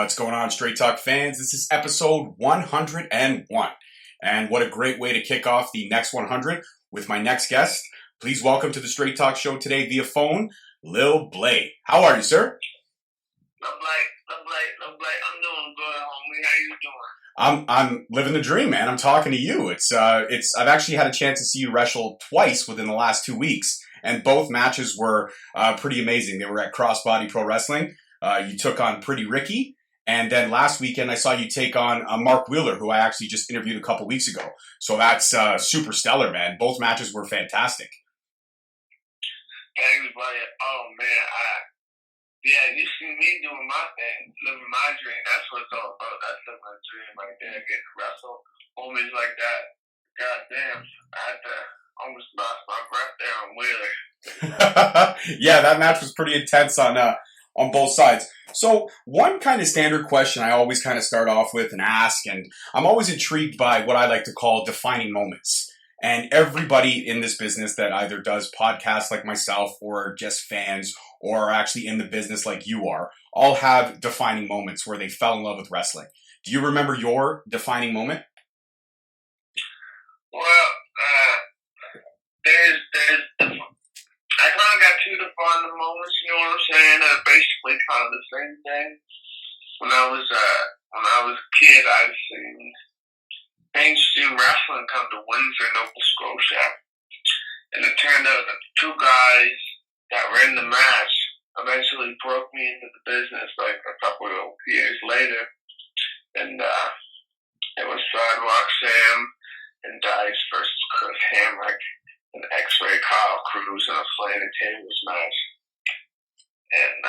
What's going on, Straight Talk fans? This is episode 101. And what a great way to kick off the next 100 with my next guest. Please welcome to the Straight Talk show today via phone, LIL BLAY. How are you, sir? I'm doing good, homie. How you doing? I'm living the dream, man. I'm talking to you. I've actually had a chance to see you wrestle twice within the last 2 weeks, and both matches were pretty amazing. They were at Crossbody Pro Wrestling. You took on Pretty Ricky, and then last weekend I saw you take on Mark Wheeler, who I actually just interviewed a couple weeks ago. So that's super stellar, man. Both matches were fantastic. Thanks, buddy. Oh man, you see me doing my thing, living my dream. That's what it's all about. That's my dream right there. Getting to wrestle homies like that. God damn, I had to almost lost my breath there on Wheeler. Yeah, that match was pretty intense on both sides. So one kind of standard question I always kind of start off with and ask, and I'm always intrigued by what I like to call defining moments. And everybody in this business that either does podcasts like myself or just fans or are actually in the business like you are, all have defining moments where they fell in love with wrestling. Do you remember your defining moment? Well, I kind of got two defining moments, you know what I'm saying? Basically kind of the same thing. When I was a kid, I seen mainstream wrestling come to Windsor, Nova Scotia. And it turned out that the two guys that were in the match eventually broke me into the business like a couple of years later. And it was Sidewalk Sam and Dice versus Chris Hamrick and X-Ray Kyle Cruz in a Flaming Tables match. And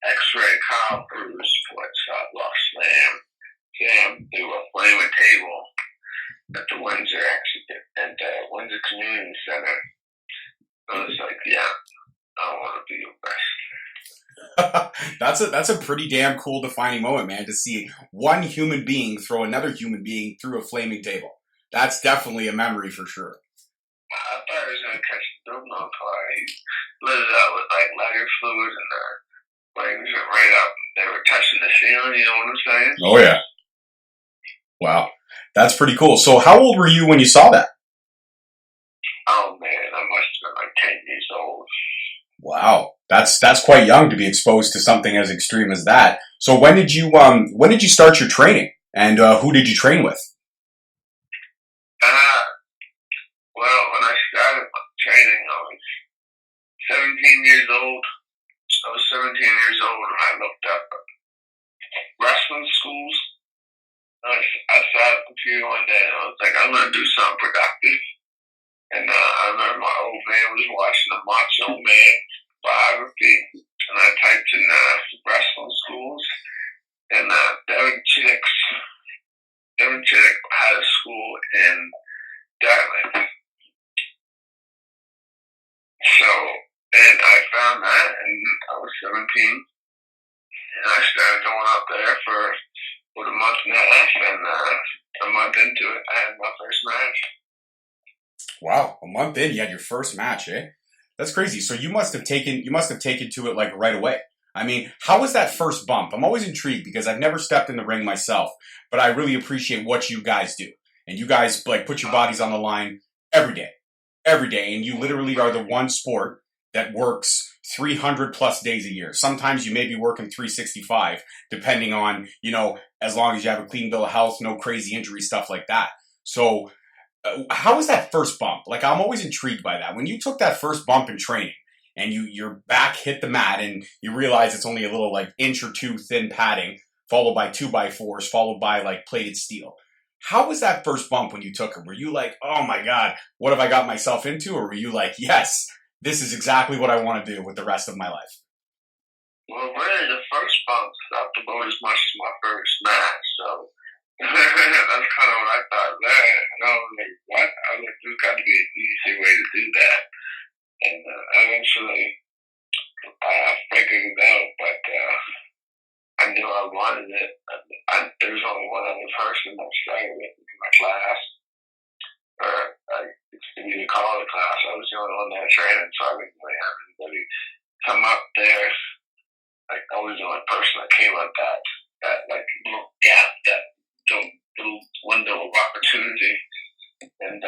X-Ray Kyle Cruz put Sidewalk Sam through a Flaming Table at the Windsor Windsor Community Center. I was like, yeah, I want to be your That's best. a pretty damn cool defining moment, man, to see one human being throw another human being through a flaming table. That's definitely a memory for sure. I thought he was going to catch the domino car. He lit it up with like lighter fluid and the flames went right up. They were touching the ceiling, you know what I'm saying? Oh, yeah. Wow. That's pretty cool. So how old were you when you saw that? Oh, man, I must have been like 10 years old. Wow. That's quite young to be exposed to something as extreme as that. So when did you start your training? And who did you train with? Well, when I started training, I was 17 years old. I was 17 years old and I looked up wrestling schools. I sat at the computer one day and I was like, I'm going to do something productive. And I remember my old man was watching the Macho Man biography, and I typed in wrestling schools, and Devin Chittick had a school in Dartmouth. So, and I found that, and I was 17, and I started going up there for a month and a half, and a month into it, I had my first match. Wow, a month in, you had your first match, eh? That's crazy. So you must have taken to it like right away. I mean, how was that first bump? I'm always intrigued because I've never stepped in the ring myself, but I really appreciate what you guys do. And you guys like put your bodies on the line every day, and you literally are the one sport that works 300 plus days a year. Sometimes you may be working 365, depending on, as long as you have a clean bill of health, no crazy injury, stuff like that. So how was that first bump? Like, I'm always intrigued by that. When you took that first bump in training and your back hit the mat and you realize it's only a little like inch or two thin padding, followed by 2x4s, followed by like plated steel. How was that first bump when you took it? Were you like, oh my God, what have I got myself into? Or were you like, yes, this is exactly what I want to do with the rest of my life? Well, really, the first bump stopped about as much as my first match, so that's kind of what I thought there. And I was like, what? I was like, there's got to be an easy way to do that. And eventually, I figured it out, but I knew I wanted it. There was only one other person that started with me in my class, or I didn't even call it a class. I was the only one that training, so I didn't really have anybody come up there. Like, I was the only person that came up that that like little gap, that little window of opportunity, and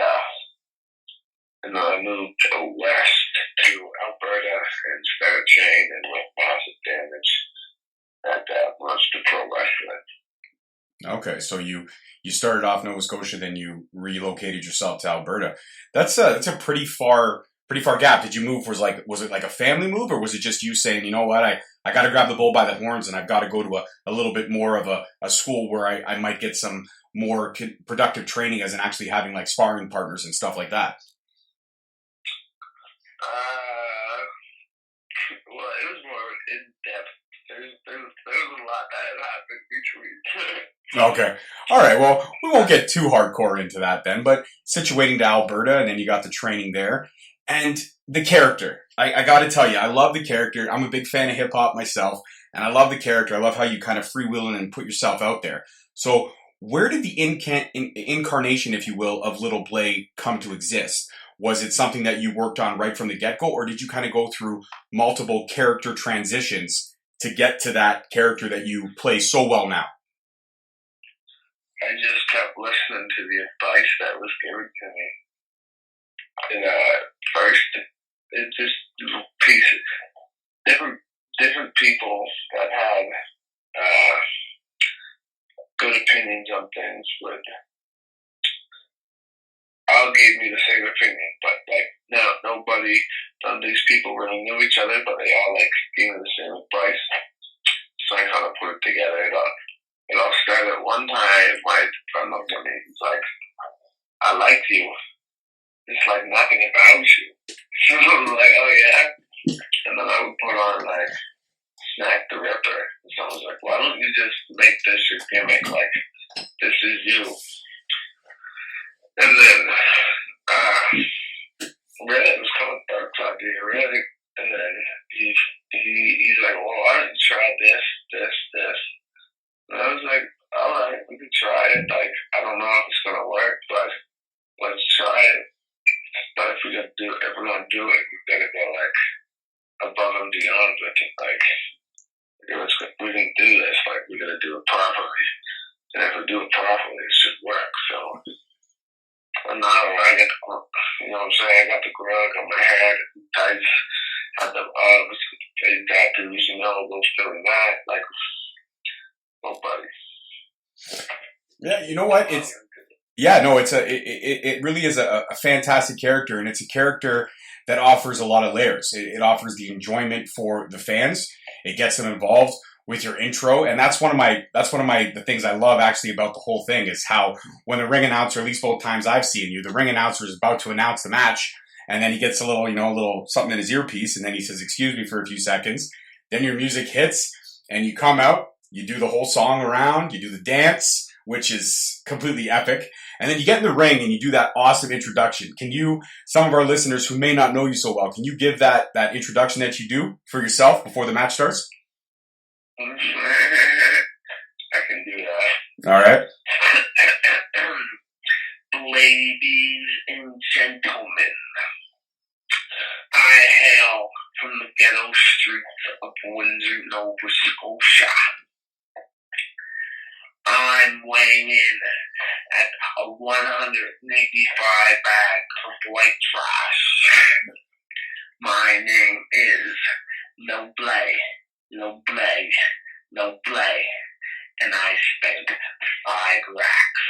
then I moved west to Alberta and started training and with massive damage at launched to pro wrestling. Okay, so you started off Nova Scotia, then you relocated yourself to Alberta. That's a pretty far gap. Did you move? Was it like a family move, or was it just you saying, you know what, I got to grab the bull by the horns, and I've got to go to a little bit more of a school where I might get some more productive training as in actually having like sparring partners and stuff like that? Well, it was more in depth. There was a lot that had happened between. Okay. All right. Well, we won't get too hardcore into that then, but situating to Alberta and then you got the training there and the character. I got to tell you, I love the character. I'm a big fan of hip hop myself and I love the character. I love how you kind of freewheeling and put yourself out there. So where did the incarnation, if you will, of Little Blay come to exist? Was it something that you worked on right from the get-go, or did you kind of go through multiple character transitions to get to that character that you play so well now? I just kept listening to the advice that was given to me. And first, it's just little pieces, different people that had good opinions on things would all gave me the same opinion, but like none of these people really knew each other, but they all like gave me the same advice. So I kind of put it together. It all started one time. My friend looked at me. He's like, "I like you. It's like nothing about you." So I was like, "Oh yeah." And then I would put on like Snack the Ripper. And someone was like, "Why don't you just make this your gimmick? Like this is you." And then Red was kind of dark side to you, really. And then he's like, "Well, why don't you try this. And I was like, "All right, we can try it. Like, I don't know if it's gonna work, but let's try it. But if we're gonna do it, we're gonna go like above and beyond with it. Like, we can do this. Like, we're gonna do it properly. And if we do it properly, it should work." So, and now I got the, you know what I'm saying? I got the grug on my head, tights, had the face tattoos, you know, those feeling that like nobody. Yeah, you know what? It really is a fantastic character, and it's a character that offers a lot of layers. It offers the enjoyment for the fans. It gets them involved with your intro, and that's one of the things I love actually about the whole thing is how when the ring announcer, at least both times I've seen you, the ring announcer is about to announce the match, and then he gets a little something in his earpiece, and then he says, "Excuse me," for a few seconds. Then your music hits, and you come out, you do the whole song around, you do the dance, which is completely epic. And then you get in the ring and you do that awesome introduction. Can you, some of our listeners who may not know you so well, can you give that introduction that you do for yourself before the match starts? I can do that. All right. Ladies and gentlemen, I hail from the ghetto streets of Windsor, Nova Scotia. I'm weighing in at a 185 bags of white trash. My name is Lil Blay, and I spent 5 racks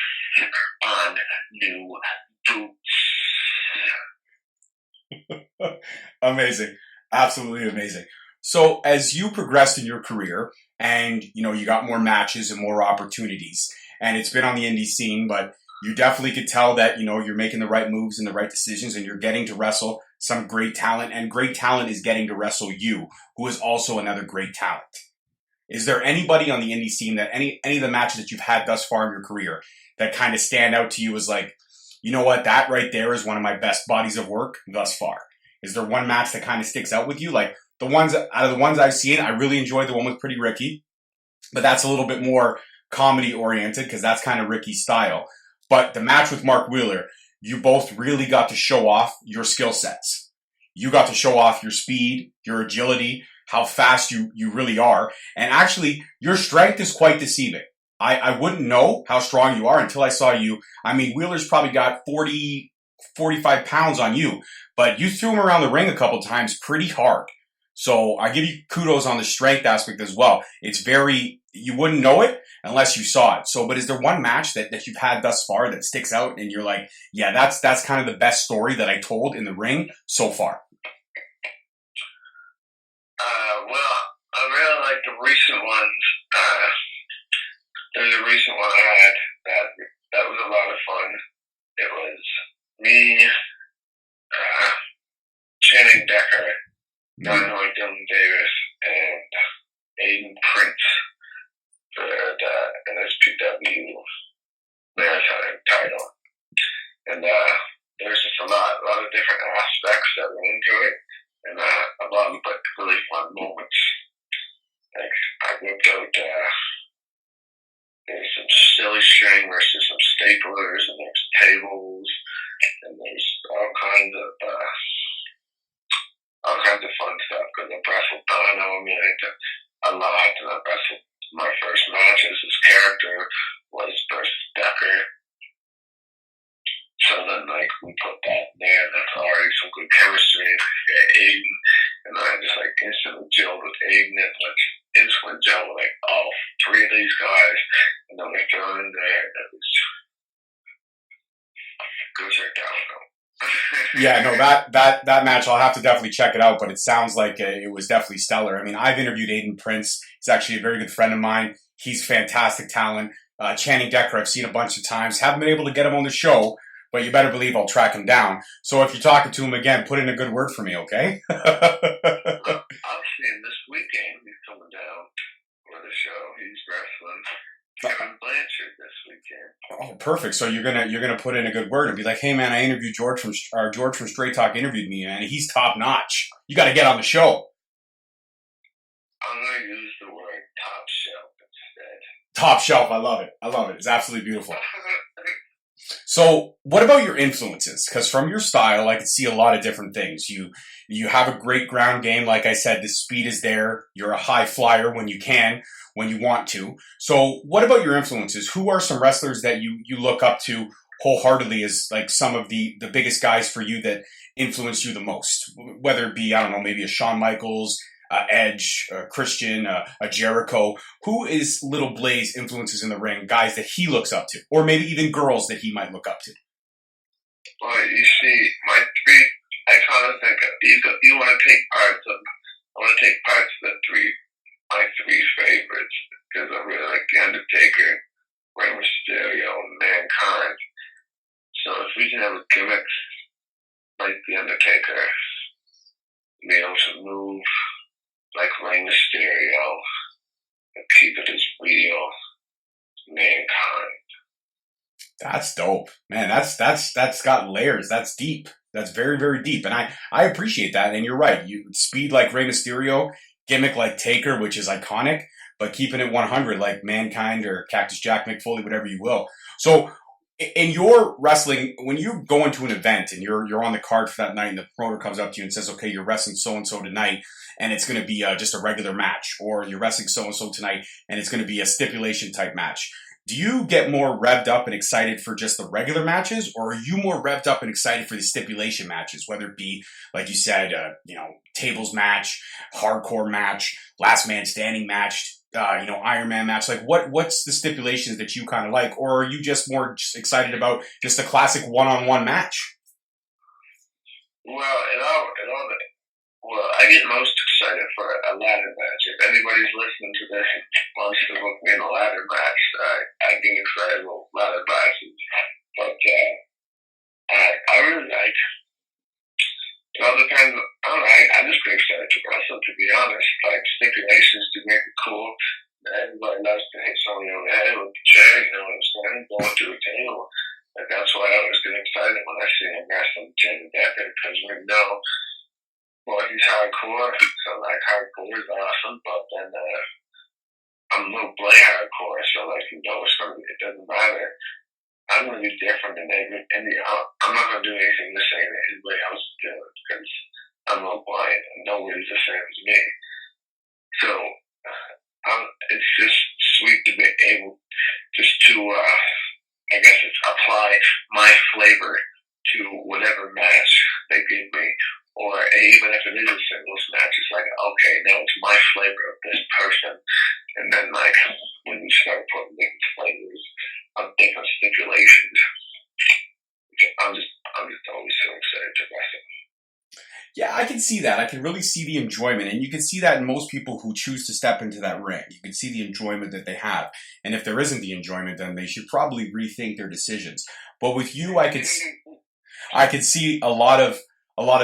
on new boots. Amazing. Absolutely amazing. So as you progressed in your career and, you got more matches and more opportunities and it's been on the indie scene, but you definitely could tell that, you're making the right moves and the right decisions and you're getting to wrestle some great talent, and great talent is getting to wrestle you, who is also another great talent. Is there anybody on the indie scene that any of the matches that you've had thus far in your career that kind of stand out to you as like, you know what, that right there is one of my best bodies of work thus far? Is there one match that kind of sticks out with you? Like out of the ones I've seen, I really enjoyed the one with Pretty Ricky, but that's a little bit more comedy oriented because that's kind of Ricky's style. But the match with Mark Wheeler, you both really got to show off your skill sets. You got to show off your speed, your agility, how fast you really are. And actually, your strength is quite deceiving. I wouldn't know how strong you are until I saw you. I mean, Wheeler's probably got 40, 45 pounds on you, but you threw him around the ring a couple times pretty hard. So I give you kudos on the strength aspect as well. It's very, you wouldn't know it unless you saw it. So, but is there one match that you've had thus far that sticks out and you're like, yeah, that's kind of the best story that I told in the ring so far? Well, I really like the recent ones. There's a recent one I had that was a lot of fun. It was me, Channing Decker, Dynamite Dylan Davis, and Aiden Prince for the NSPW Maritime title. And there's just a lot of different aspects that went into it, and a lot of like really fun moments. Like I whipped out there's some silly string versus some staplers, and there's tables, and there's all kinds of fun stuff. Because I wrestled Dino, I mean, a lot, and I wrestled my first match as his character was versus Decker. So then, like, we put that in there, and that's already some good chemistry. And you got Aiden, and I just like instantly gelled with Aiden, and like instant gel with like all three of these guys, and then we throw in there. That was good right down though. Yeah, no, that match, I'll have to definitely check it out, but it sounds like it was definitely stellar. I mean, I've interviewed Aiden Prince. He's actually a very good friend of mine. He's fantastic talent. Channing Decker, I've seen a bunch of times. Haven't been able to get him on the show, but you better believe I'll track him down. So if you're talking to him again, put in a good word for me, okay? I'll see him this weekend. He's coming down for the show. He's wrestling Kevin Blanchard this weekend. Oh, perfect. So you're gonna put in a good word and be like, "Hey, man, I interviewed George from Straight Talk interviewed me, man. He's top notch. You got to get on the show." I'm gonna use the word top shelf instead. Top shelf. I love it. I love it. It's absolutely beautiful. So, what about your influences? Because from your style, I can see a lot of different things. You have a great ground game. Like I said, the speed is there. You're a high flyer when you can, when you want to. So, what about your influences? Who are some wrestlers that you look up to wholeheartedly as like some of the biggest guys for you that influence you the most? Whether it be, I don't know, maybe a Shawn Michaels, Edge, Christian, a Jericho. Who is Little Blay's influences in the ring? Guys that he looks up to, or maybe even girls that he might look up to. Well, you see, my three. I kind of think you want to take parts of. I want to take parts of my three favorites, because I really like The Undertaker, Rey Mysterio, and Mankind. So if we can have a gimmick like The Undertaker, be able to move like Rey Mysterio, and keep it as real, Mankind. That's dope, man. That's got layers. That's deep. That's very, very deep, and I appreciate that. And you're right. You speed like Rey Mysterio, gimmick like Taker, which is iconic, but keeping it 100 like Mankind or Cactus Jack, Mick Foley, whatever you will. So in your wrestling, when you go into an event and you're on the card for that night, and the promoter comes up to you and says, "Okay, you're wrestling so and so tonight, and it's going to be just a regular match," or "You're wrestling so and so tonight, and it's going to be a stipulation type match." Do you get more revved up and excited for just the regular matches, or are you more revved up and excited for the stipulation matches, whether it be, like you said, tables match, hardcore match, last man standing match, Iron Man match? Like, what's the stipulations that you kind of like, or are you just more excited about just a classic one-on-one match? Well, I get most excited for a ladder match. If anybody's listening to this and wants to book me in a ladder match, I get excited about ladder matches. But I really like. It all depends. I don't know. I just get excited to wrestle. To be honest, like stipulations to make it cool. Everybody loves to hit somebody on the head with the chair. You know what I'm saying? Going to a table. Like that's why I always get excited when I see him wrestling Jenny Decker, because we know. Well, he's hardcore, so like hardcore is awesome, but then I'm Little Blay hardcore, so like it doesn't matter. I'm gonna be different than I'm not gonna do anything the same that anybody else is doing, because I'm Little Blay and nobody's the same as me. even if it is a singles match, it's like, okay, now it's my flavor of this person. And then, like, when you start putting different flavors of different stipulations, I'm just always so excited to wrestle. Yeah, I can see that. I can really see the enjoyment. And you can see that in most people who choose to step into that ring. You can see the enjoyment that they have. And if there isn't the enjoyment, then they should probably rethink their decisions. But with you, I could see a lot of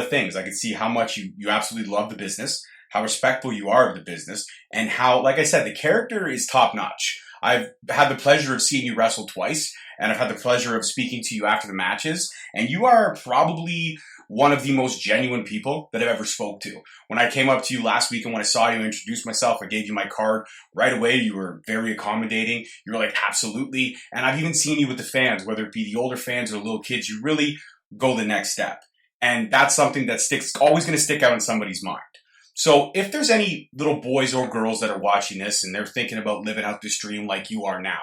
things. I could see how much you absolutely love the business, how respectful you are of the business, and how, like I said, the character is top notch. I've had the pleasure of seeing you wrestle twice, and I've had the pleasure of speaking to you after the matches, and you are probably one of the most genuine people that I've ever spoke to. When I came up to you last week and when I saw you introduce myself, I gave you my card right away. You were very accommodating. You were like, absolutely. And I've even seen you with the fans, whether it be the older fans or the little kids, you really go the next step. And that's something that always going to stick out in somebody's mind. So if there's any little boys or girls that are watching this and they're thinking about living out this dream like you are now,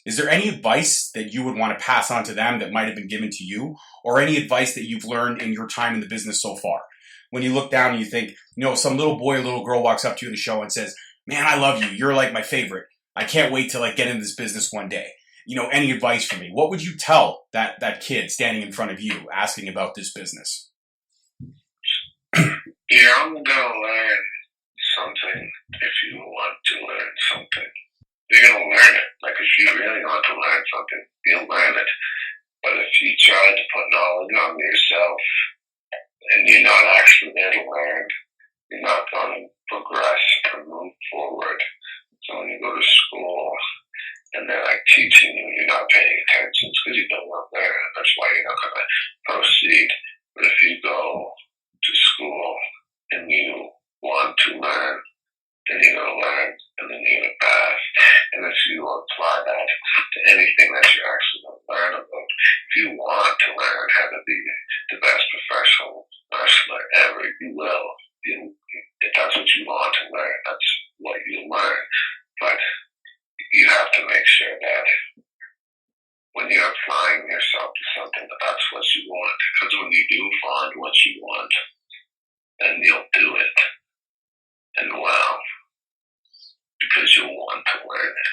is there any advice that you would want to pass on to them that might have been given to you, or any advice that you've learned in your time in the business so far? When you look down and you think, some little boy or little girl walks up to you at the show and says, man, I love you. You're like my favorite. I can't wait to get into this business one day. Any advice for me? What would you tell that kid standing in front of you asking about this business? You're only going to learn something if you want to learn something. You're going to learn it. Like, if you really want to learn something, you'll learn it. But if you try to put knowledge on yourself and you're not actually there to learn, you're not going to progress or move forward. So when you go to school and they're like teaching you and you're not paying attention, it's because you don't want to learn. That's why you're not going to proceed. But if you go to school and you want to learn, then you're going to learn, and then you're going to pass. And if you apply that to anything that you're actually going to learn about, if you want to learn how to be the best professional wrestler ever, you will. If that's what you want to learn, that's what you learn. But you have to make sure that when you're applying yourself to something, that's what you want. Because when you do find what you want, then you'll do it. And well, because you want to learn it.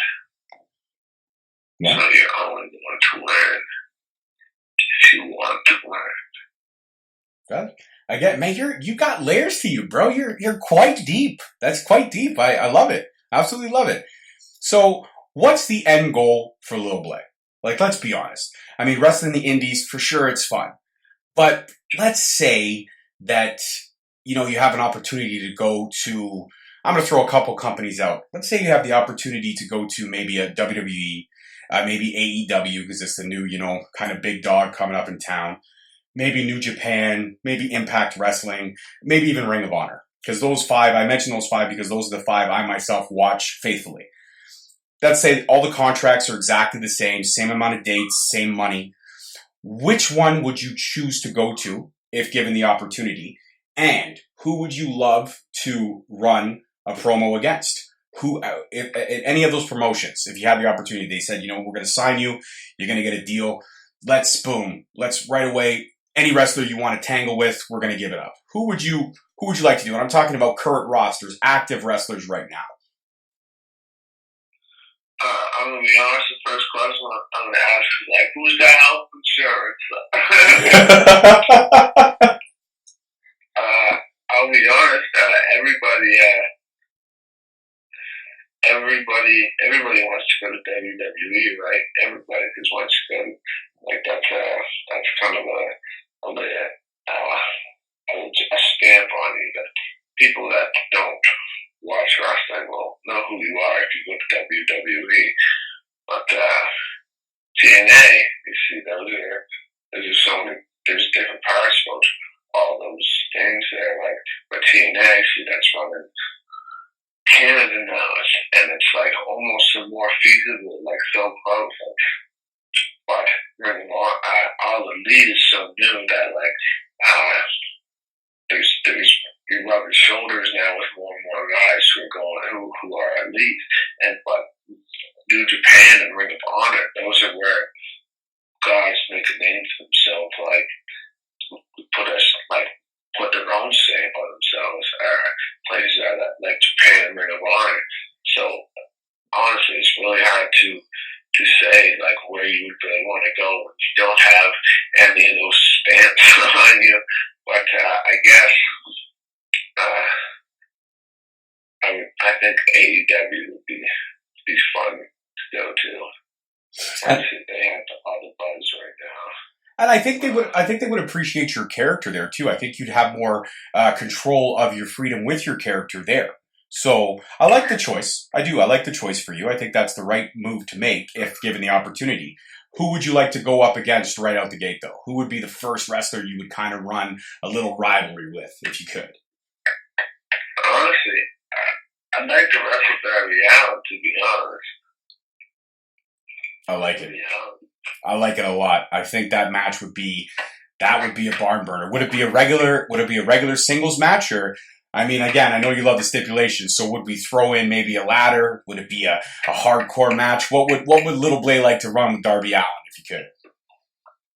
Yeah. So you're only going to learn if you want to learn. Good. I get, man, you got layers to you, bro. You're quite deep. That's quite deep. I love it. Absolutely love it. So what's the end goal for LIL BLAY? Like, let's be honest. I mean, wrestling the indies, for sure it's fun. But let's say that, you have an opportunity to go to, I'm going to throw a couple companies out. Let's say you have the opportunity to go to maybe a WWE, maybe AEW, because it's the new, kind of big dog coming up in town. Maybe New Japan, maybe Impact Wrestling, maybe even Ring of Honor. Because those five, I mentioned those five because those are the five I myself watch faithfully. Let's say all the contracts are exactly the same amount of dates, same money. Which one would you choose to go to if given the opportunity? And who would you love to run a promo against? Who, if any of those promotions, if you had the opportunity, they said, we're going to sign you, you're going to get a deal. Let's right away, any wrestler you want to tangle with, we're going to give it up. Who would you like to do? And I'm talking about current rosters, active wrestlers right now. I'm going to be honest, the first question I'm going to ask is like, who's got health insurance? I'll be honest, everybody wants to go to WWE, right? Everybody just wants to go. Like that's kind of a stamp on you that people that don't watch wrestling will know who you are if you go to WWE. But TNA, you see, there's different parts about all those things there. Like, but TNA, see, that's running Canada now, and it's like almost a more feasible, like so close. But all the lead is so new that you're rubbing shoulders now with more and more guys who are elite, but New Japan and Ring of Honor, those are where guys make a name for themselves, put their don't say about themselves are places like Japan and Ring of Honor. So honestly, it's really hard to say like where you would really want to go when you don't have any of those stamps on you. But I guess I think AEW would be fun to go to. Especially if they have all the buzz right now. And I think they would. I think they would appreciate your character there too. I think you'd have more control of your freedom with your character there. So I like the choice. I do. I like the choice for you. I think that's the right move to make if given the opportunity. Who would you like to go up against right out the gate, though? Who would be the first wrestler you would kind of run a little rivalry with, if you could? Honestly, I'd like to wrestle Darby Allin, to be honest. I like it. I like it a lot. I think that match would be a barn burner. Would it be a regular singles match, or I mean, again, I know you love the stipulations, so would we throw in maybe a ladder? Would it be a hardcore match? What would Little Blay like to run with Darby Allin, if you could?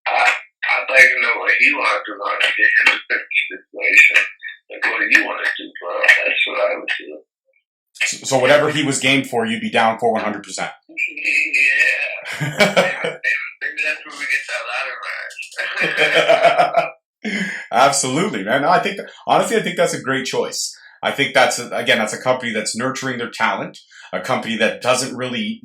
I'd like to know what he wants to run to get him to stipulation. Like, what do you want to do, bro? That's what I would do. So whatever he was game for, you'd be down for 100%. Yeah. maybe that's where we get that ladder match. Absolutely, man. No, I think that's a great choice. I think that's a company that's nurturing their talent, a company that doesn't really,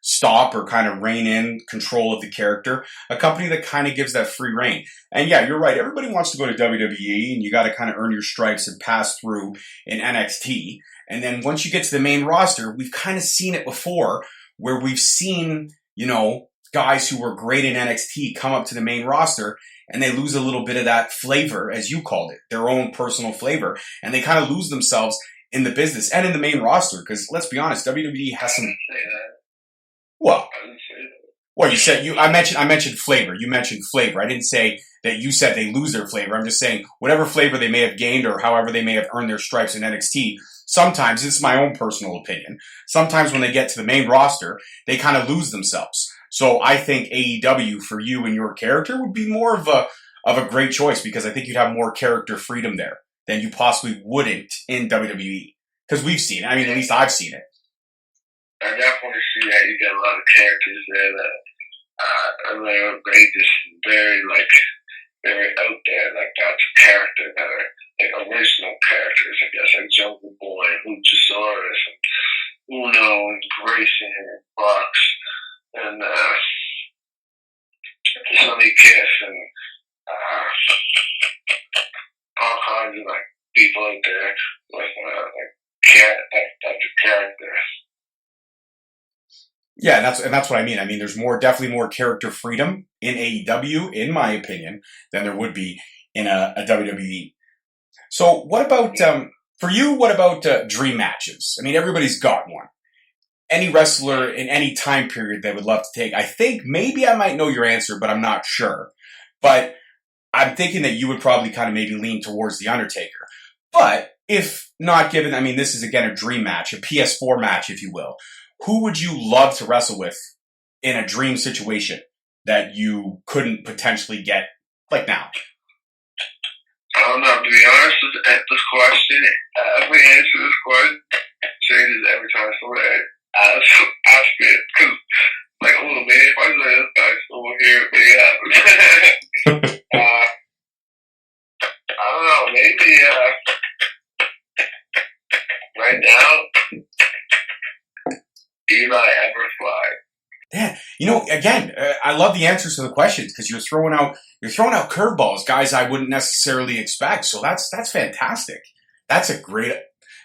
stop or kind of rein in control of the character, a company that kind of gives that free reign. And yeah, you're right. Everybody wants to go to WWE, and you got to kind of earn your stripes and pass through in NXT. And then once you get to the main roster, we've kind of seen it before, where we've seen, guys who were great in NXT come up to the main roster and they lose a little bit of that flavor, as you called it, their own personal flavor. And they kind of lose themselves in the business and in the main roster. Because let's be honest, WWE has some. Well, you said I mentioned flavor. You mentioned flavor. I didn't say that you said they lose their flavor. I'm just saying whatever flavor they may have gained or however they may have earned their stripes in NXT. Sometimes, it's my own personal opinion, sometimes when they get to the main roster, they kind of lose themselves. So I think AEW for you and your character would be more of a great choice, because I think you'd have more character freedom there than you possibly wouldn't in WWE. Because we've seen it. I mean, at least I've seen it. I definitely see that. You get a lot of characters there that are outrageous and very out there. Like, that's a character that are like original characters, I guess, like Jungle Boy and Luchasaurus and Uno and Grayson and Bucks and Sonny Kiss and all kinds of like people out there with that's a character. Yeah, and that's what I mean. I mean, there's definitely more character freedom in AEW, in my opinion, than there would be in a WWE. So what about, for you, what about dream matches? I mean, everybody's got one. Any wrestler in any time period they would love to take. I think maybe I might know your answer, but I'm not sure. But I'm thinking that you would probably kind of maybe lean towards The Undertaker. But if not given, I mean, this is again a dream match, a PS4 match, if you will. Who would you love to wrestle with in a dream situation that you couldn't potentially get like now? I don't know. To be honest with this question, every answer to this question changes every time somebody asks it. Because, like, oh man, if I say this guy's over here, but yeah. I don't know. Maybe right now, Eli Everfly. Yeah, again, I love the answers to the questions because you're throwing out curveballs, guys I wouldn't necessarily expect. So that's fantastic. That's a great.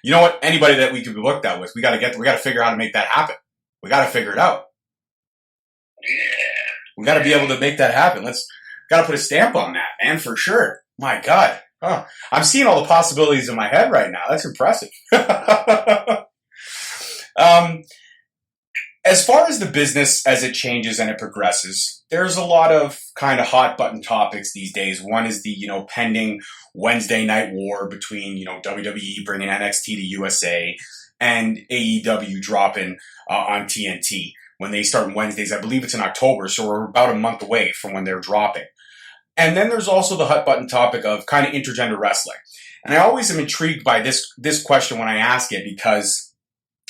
You know what? Anybody that we could be looked at with, we got to figure out how to make that happen. We got to figure it out. Yeah. We got to be able to make that happen. Got to put a stamp on that, man, for sure. My God, I'm seeing all the possibilities in my head right now. That's impressive. As far as the business as it changes and it progresses, there's a lot of kind of hot button topics these days. One is the, pending Wednesday night war between, WWE bringing NXT to USA and AEW dropping on TNT when they start Wednesdays. I believe it's in October, so we're about a month away from when they're dropping. And then there's also the hot button topic of kind of intergender wrestling. And I always am intrigued by this question when I ask it because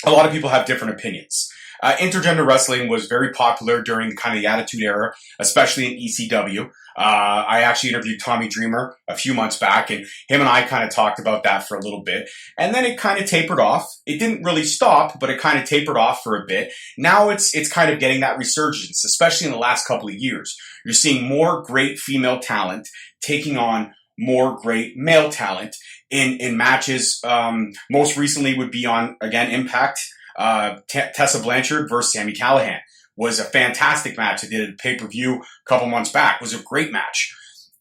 a lot of people have different opinions. Intergender wrestling was very popular during kind of the Attitude Era, especially in ECW. I actually interviewed Tommy Dreamer a few months back, and him and I kind of talked about that for a little bit. And then it kind of tapered off. It didn't really stop, but it kind of tapered off for a bit. Now it's kind of getting that resurgence, especially in the last couple of years. You're seeing more great female talent taking on more great male talent in matches. Most recently would be on, again, Impact. Tessa Blanchard versus Sami Callihan was a fantastic match. I did it at pay-per-view a couple months back. It was a great match.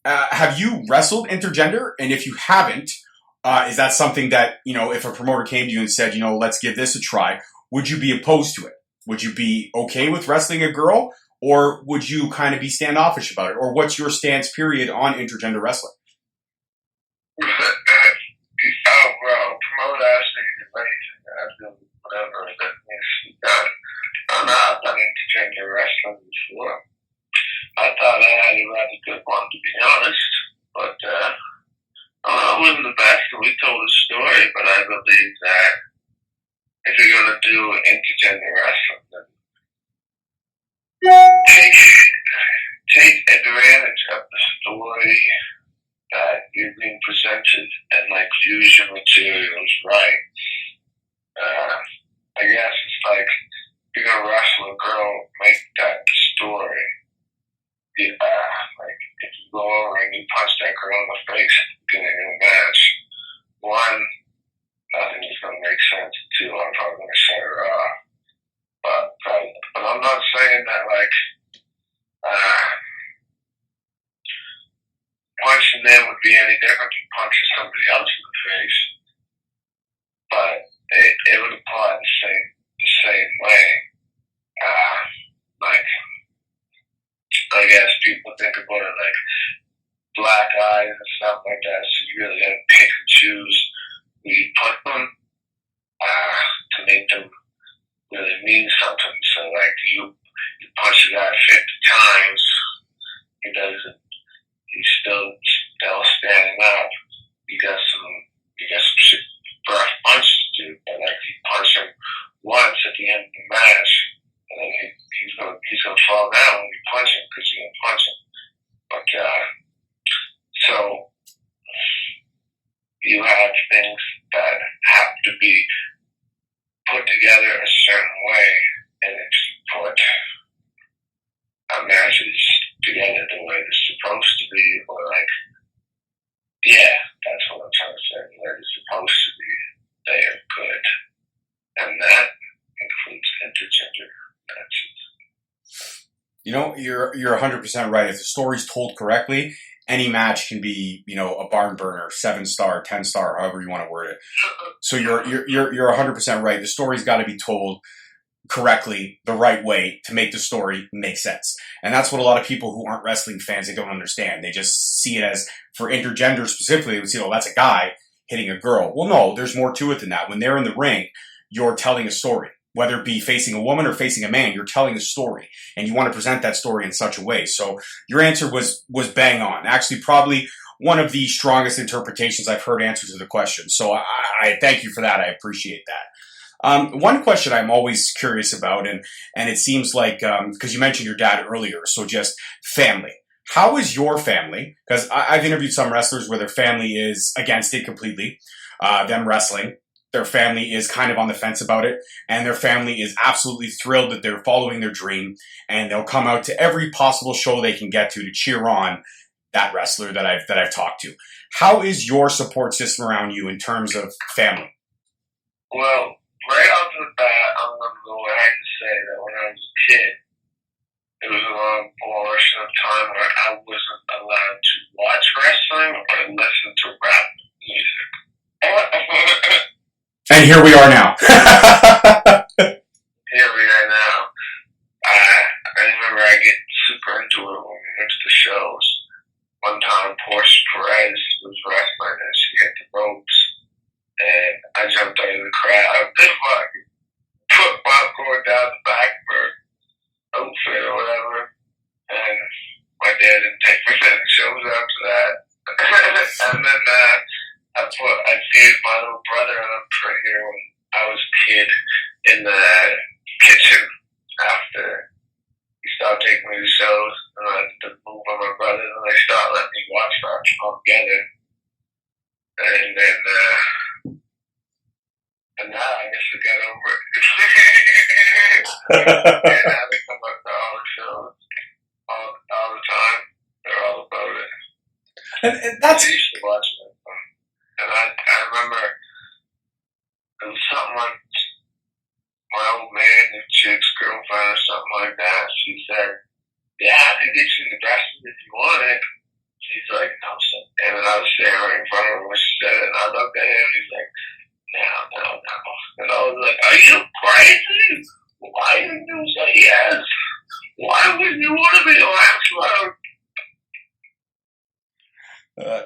Have you wrestled intergender? And if you haven't, is that something that, if a promoter came to you and said, let's give this a try, would you be opposed to it? Would you be okay with wrestling a girl? Or would you kind of be standoffish about it? Or what's your stance, period, on intergender wrestling? Promoter asked me to do whatever that needs to be done. I've done intergender wrestling before. I thought I had a rather good one, to be honest. But it wasn't the best, and we told a story, but I believe that if you're going to do intergender wrestling, then take advantage of the story that you're being presented and use your materials right. I guess it's like you're gonna wrestle a girl, make that story. If you go over and you punch that girl in the face at the beginning of the match, one, nothing is gonna make sense. Two, I'm probably gonna shut her off. But I'm not saying that punching them would be any different than punching somebody else in the face. But it would apply the same way. I guess people think about it like black eyes and stuff like that, so you really gotta pick and choose where you put them to make them really mean something. So you punch a guy 50 times, he's still standing up. You got some rough punches to do, but you punch him once at the end of the match, and then he's gonna fall down when you punch him because you're gonna punch him. But so you have things that have to be put together a certain way, and if you put matches together the way they're supposed to be, or that's what I'm trying to say. The way they're supposed to be, they are good, and that includes intergender matches. You're 100% right. If the story's told correctly, any match can be, a barn burner, 7-star, 10-star, however you want to word it. So you're 100% right. The story's got to be told correctly, the right way, to make the story make sense. And that's what a lot of people who aren't wrestling fans, they don't understand. They just see it as, for intergender specifically, they would see, that's a guy hitting a girl. Well, no, there's more to it than that. When they're in the ring, you're telling a story. Whether it be facing a woman or facing a man, you're telling a story. And you want to present that story in such a way. So your answer was bang on. Actually, probably one of the strongest interpretations I've heard answer to the question. So I thank you for that. I appreciate that. One question I'm always curious about, and it seems like, because you mentioned your dad earlier, so just family. How is your family? Because I've interviewed some wrestlers where their family is against it completely, them wrestling. Their family is kind of on the fence about it, and their family is absolutely thrilled that they're following their dream, and they'll come out to every possible show they can get to cheer on that wrestler that I've talked to. How is your support system around you in terms of family? Well, right off the bat, I'm going to go ahead and say that when I was a kid, it was a long portion of time where I wasn't allowed to watch wrestling or listen to rap music. And here we are now. Here we are now. I remember I get super into it when we went to the shows. One time, Portia Perez was wrestling and she hit the ropes, and I jumped out of the crowd. Put popcorn down the back for outfit or whatever, and my dad didn't take me to the shows brother and them training when I was a kid in the kitchen after he stopped taking me to shows, and I had to move on my brother, and they started letting me watch that all together. And then, and now I guess I got over it. And now they come up to all the shows all the time. They're all about it. And that's... I used to watch it. And I remember it was something like my old man, his chick's girlfriend or something like that. She said, yeah, I could get you in the wrestling if you want it. He's like, no, son. And then I was standing right in front of him when she said it, and I looked at him, and he's like, no. And I was like, are you crazy? Why didn't you say yes? Why wouldn't you want to be a wrestler?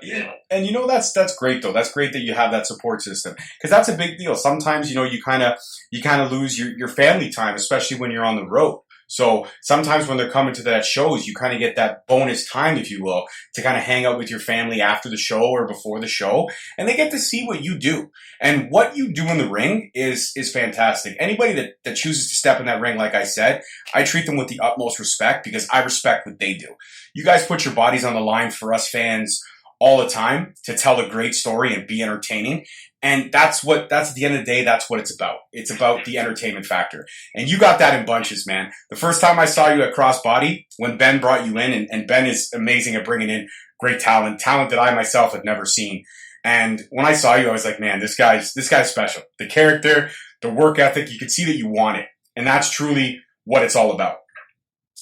Yeah. And you know, that's great though. That's great that you have that support system, because that's a big deal. Sometimes, you know, you kind of lose your family time, especially when you're on the road. So sometimes when they're coming to that shows, you kind of get that bonus time, if you will, to kind of hang out with your family after the show or before the show, and they get to see what you do. And what you do in the ring is fantastic. Anybody that chooses to step in that ring, like I said, I treat them with the utmost respect, because I respect what they do. You guys put your bodies on the line for us fans all the time to tell a great story and be entertaining. And that's at the end of the day, that's what it's about. It's about the entertainment factor. And you got that in bunches, man. The first time I saw you at Crossbody, when Ben brought you in, and Ben is amazing at bringing in great talent that I myself had never seen. And when I saw you, I was like, man, this guy's special. The character, the work ethic, you could see that you want it. And that's truly what it's all about.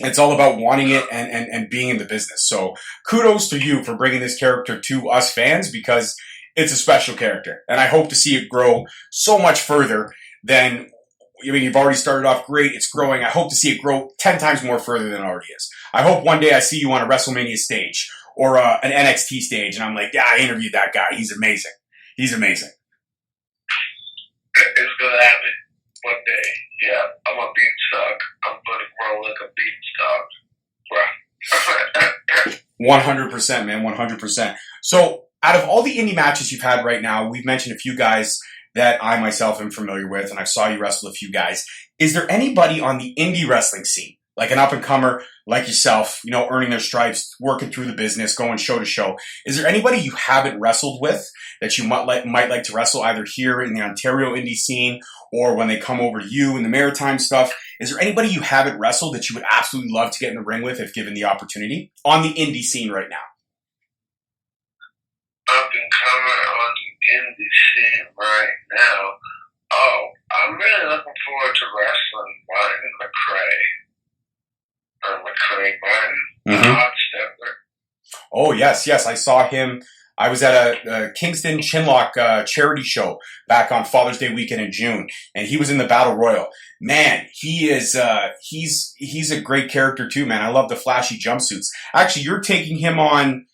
It's all about wanting it and being in the business. So kudos to you for bringing this character to us fans, because it's a special character. And I hope to see it grow so much further than, I mean, you've already started off great. It's growing. I hope to see it grow 10 times more further than it already is. I hope one day I see you on a WrestleMania stage or an NXT stage, and I'm like, yeah, I interviewed that guy. He's amazing. He's amazing. It's going to happen one day. Yeah, I'm a beanstalk. I'm going to grow like a beanstalk. 100%, man, 100%. So out of all the indie matches you've had right now, we've mentioned a few guys that I myself am familiar with, and I saw you wrestle a few guys. Is there anybody on the indie wrestling scene, like an up-and-comer like yourself, you know, earning their stripes, working through the business, going show to show? Is there anybody you haven't wrestled with that you might like to wrestle either here in the Ontario indie scene or when they come over to you in the maritime stuff? Is there anybody you haven't wrestled that you would absolutely love to get in the ring with if given the opportunity on the indie scene right now? Up-and-comer on the indie scene right now? Oh, I'm really looking forward to wrestling Martin McRae. Or McRae Martin, Hot Stepper. Oh, yes. I saw him. I was at a Kingston Chinlock charity show back on Father's Day weekend in June, and he was in the Battle Royal. Man, he is he's a great character too, man. I love the flashy jumpsuits. Actually, you're taking him on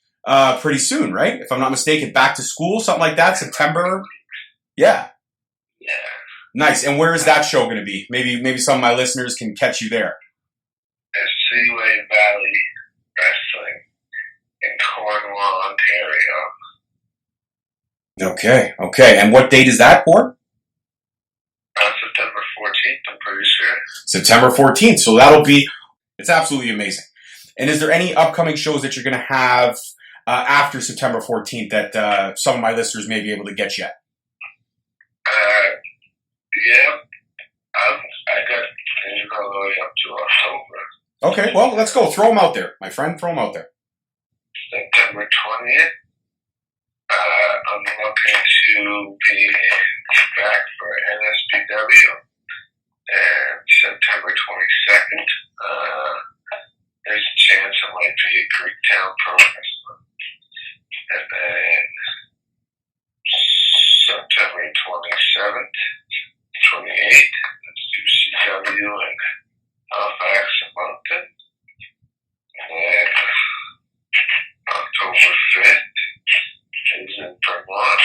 pretty soon, right? If I'm not mistaken, back to school, something like that, September. Yeah. Nice. And where is that show going to be? Maybe some of my listeners can catch you there. At Seaway Valley Wrestling in Cornwall, Ontario. Okay. And what date is that for? September 14th, I'm pretty sure. September 14th. So it's absolutely amazing. And is there any upcoming shows that you're going to have after September 14th that some of my listeners may be able to get you at? Yeah. I got things all the way up to October. Okay, well, let's go. Throw them out there, my friend. Throw them out there. September 20th, I'm looking to be back for NSPW. And September 22nd, there's a chance I might be at Greektown Pro Wrestling. And then September 27th, 28th, let's do CW and Halifax and Moncton. And then October 5th is in Vermont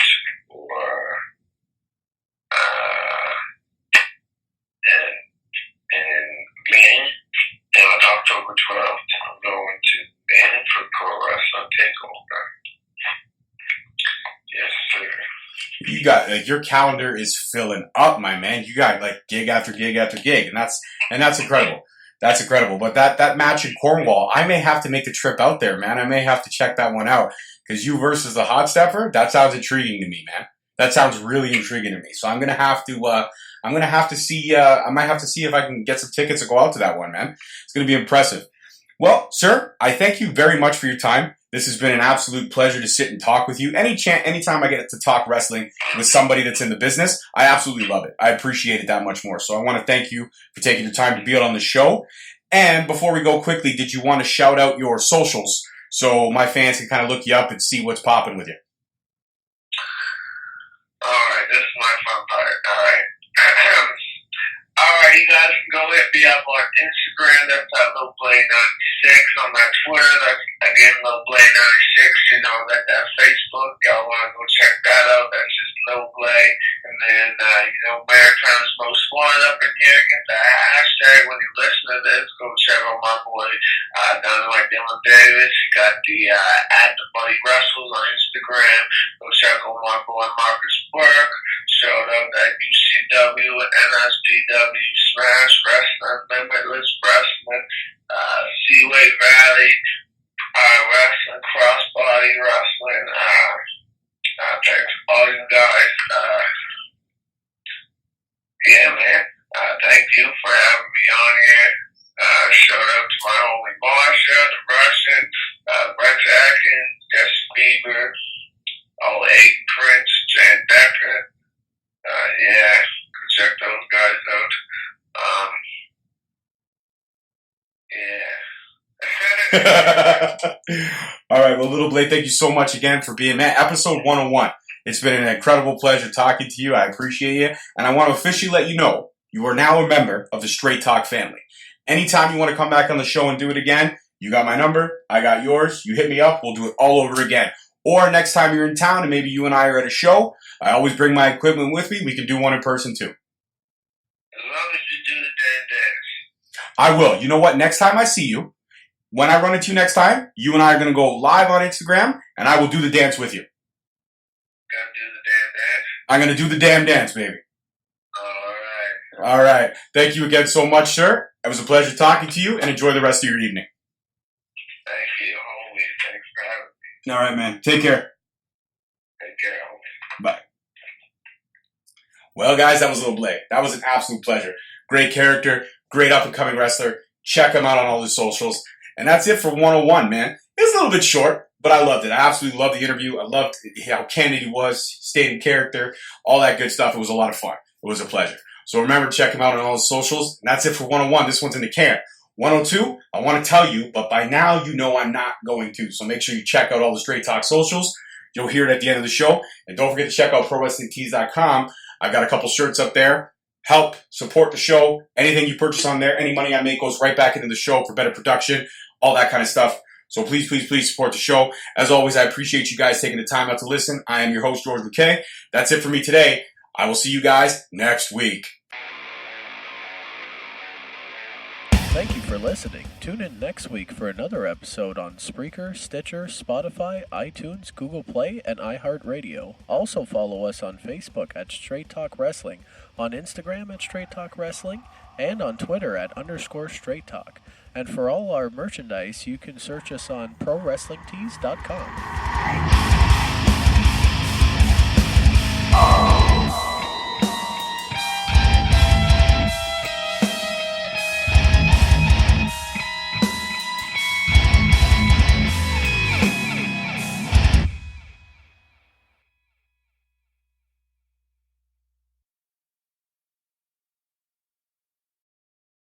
and Maine. And on October 12th, I'm going to Maine for Pro Wrestling Takeover. Yes, sir. you got like your calendar is filling up, my man. You got like gig after gig after gig, and that's incredible. That's incredible. But that match in Cornwall, I may have to make the trip out there, man. I may have to check that one out because you versus the Hot Stepper, that sounds intriguing to me, man. That sounds really intriguing to me. So I'm gonna have to see. I might have to see if I can get some tickets to go out to that one, man. It's gonna be impressive. Well, sir, I thank you very much for your time. This has been an absolute pleasure to sit and talk with you. Anytime I get to talk wrestling with somebody that's in the business, I absolutely love it. I appreciate it that much more. So I want to thank you for taking your time to be out on the show. And before we go quickly, did you want to shout out your socials so my fans can kind of look you up and see what's popping with you? All right, this is my fun part. All right. Alright, you guys can go hit me up on Instagram. That's at Lil Blay 96. On my Twitter, that's again Lil Blay 96. You know, that Facebook, y'all want to go check that out. That's just Lil Blay. And then, Maritime's Most Wanted up in here. Get the hashtag when you listen to this. Go check out my boy, Dynamite Dylan Davis. You got the at the Buddy Wrestles on Instagram. Go check out my boy Marcus Burke. Showed up at UCW and NSPW, Smash Wrestling, Limitless Wrestling, Seaway Valley Wrestling, Crossbody Wrestling. Thanks to all you guys. Yeah, man. Thank you for having me on here. Showed up to my homie Marsha, the Russian, Brett Atkins, Jesse Bieber, all Aiden Prince, Jan Decker. Yeah, check those guys out. All right, well, Little Blade, thank you so much again for being, man. Episode 101. It's been an incredible pleasure talking to you. I appreciate you. And I want to officially let you know you are now a member of the Straight Talk family. Anytime you want to come back on the show and do it again, you got my number. I got yours. You hit me up. We'll do it all over again. Or next time you're in town and maybe you and I are at a show, I always bring my equipment with me. We can do one in person too. As long as you do the damn dance. I will. You know what? Next time I see you, when I run into you next time, you and I are going to go live on Instagram and I will do the dance with you. Gotta do the damn dance? I'm going to do the damn dance, baby. All right. Thank you again so much, sir. It was a pleasure talking to you and enjoy the rest of your evening. Thank you, homie. Thanks for having me. All right, man. Take care. Take care, homie. Bye. Well, guys, that was Lil Blay. That was an absolute pleasure. Great character, great up-and-coming wrestler. Check him out on all his socials. And that's it for 101, man. It's a little bit short, but I loved it. I absolutely loved the interview. I loved how candid he was, stayed in character, all that good stuff. It was a lot of fun. It was a pleasure. So remember, check him out on all his socials. And that's it for 101. This one's in the can. 102, I want to tell you, but by now you know I'm not going to. So make sure you check out all the Straight Talk socials. You'll hear it at the end of the show. And don't forget to check out ProWrestlingTees.com. I've got a couple shirts up there. Help support the show. Anything you purchase on there, any money I make goes right back into the show for better production, all that kind of stuff. So please, please, please support the show. As always, I appreciate you guys taking the time out to listen. I am your host, George McKay. That's it for me today. I will see you guys next week. Thank you for listening. Tune in next week for another episode on Spreaker, Stitcher, Spotify, iTunes, Google Play, and iHeartRadio. Also follow us on Facebook at Straight Talk Wrestling, on Instagram at Straight Talk Wrestling, and on Twitter at _Straight Talk. And for all our merchandise, you can search us on ProWrestlingTees.com.